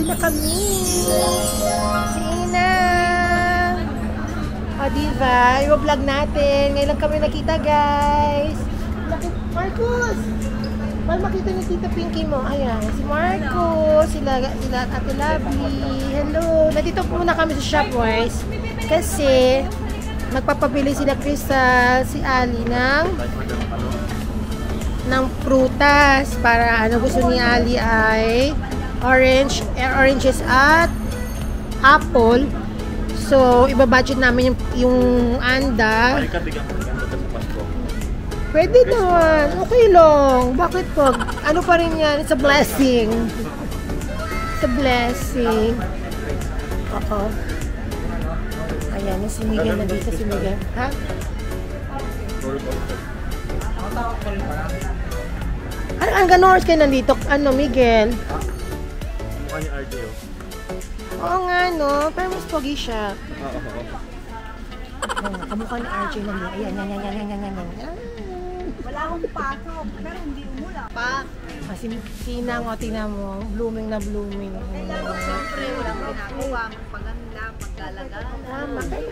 na kami. Sina. O, diba? I-vlog natin. Ngayon lang kami nakita, guys. Marcus! Para makita niyo Tita Pinky mo. Ayan, si Marcus, sila Ate Lovely. Hello! Nandito muna kami sa Shopwise. Kasi, magpapabili sila Crystal, si Ali ng prutas. Para ano gusto ni Ali ay oranges at apple. So, iba-budget namin yung anda. Pwede naman. Okay lang. Bakit po? Ano pa rin yan? It's a blessing. It's a blessing. Oo. Ayan, si Miguel na dito. Si Miguel. Ha? Hanggang oras kayo nandito? Ano, Miguel? Mukha ni RJ, oh. Oo nga, no? Pero mas pogi siya. Oo. Kamukha ni RJ nandito. Ayan. Wala akong pasok, pero hindi umula. Pa? Kasi sinang o tingnan mo, blooming na blooming. Siyempre, walang ginagawa, magpaganda, pagdalaga. Tama, kahit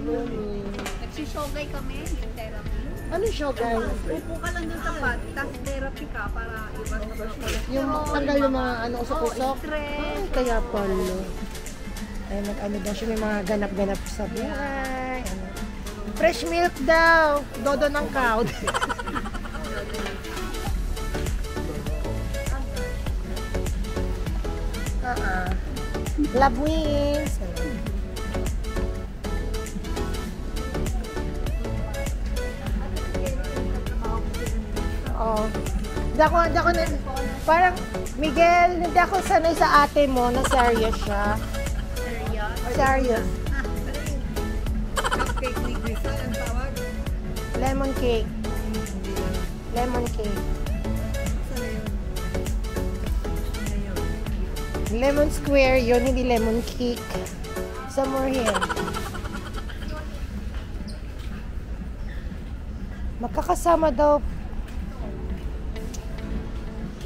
blooming. Nagsishogay kami, yung therapy. Ano siya, guys? Upo ka lang dun sa pad, tapos therapy ka para iwas sa cholesterol. Yung tanggal yung mga ano usok-usok. Stress. Ay, kaya pala. Ay, nag-ano daw siya, may mga ganap-ganap sa buhay. Ano. Fresh milk daw. Dodo ng cow. Love wings. Oh. Hindi ako na, parang, Miguel, hindi ako sanay sa ate mo na serious siya. Serious. Cupcake ni Crystal, ang tawag. Lemon cake. Lemon cake. Sana yun? Lemon square yun, hindi lemon cake. Somewhere here. Magkakasama daw.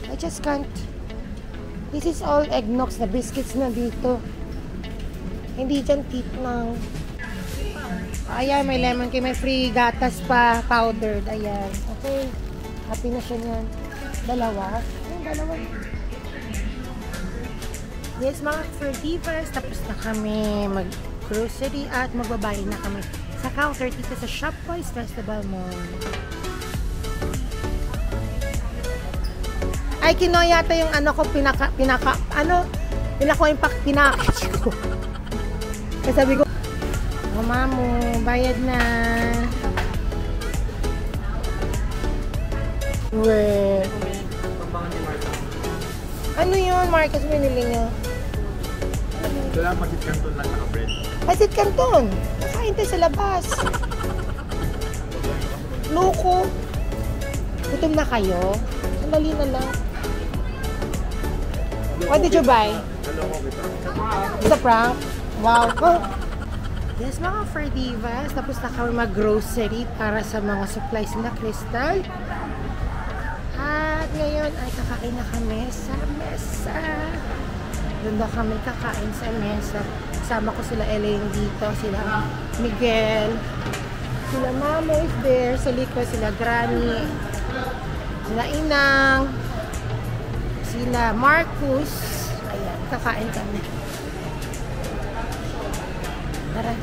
I just can't. This is all eggnogs na biscuits na dito. Hindi dyan tip ng... Ayan, may lemon cake, may free gatas pa, powdered. Ayan. Okay. Happy na siya niyan. Dalawa. Ayan, dalawa. Yes, mga Ferdivas, tapos na kami mag-grocery at magbabayad na kami sa counter dito sa Shopwise Festival Mall. Ay, kinuha yata yung ano ko, pinakich ko. Kasi sabi ko, mama mo, bayad na. Weh. Ano yun, Marcus, binili niyo? Wala, pasit canton lang naka-bread. Pasit canton. Kakain tayo sa labas. Loko. Gutom na kayo? Sandali na lang. What did you buy? It's a prank? Wow. Oh. Yes, mga Ferdivas. Tapos na kami mag-grocery para sa mga supplies na Crystal. At ngayon ay kakain na kami sa mesa. Doon daw kami kakain sa mesa. Kasama ko sila Elaine dito, sila Miguel, sila Mama is there, sa likod sila Granny, sila Inang, sila Marcus. Ayan, kakain kami. Tara.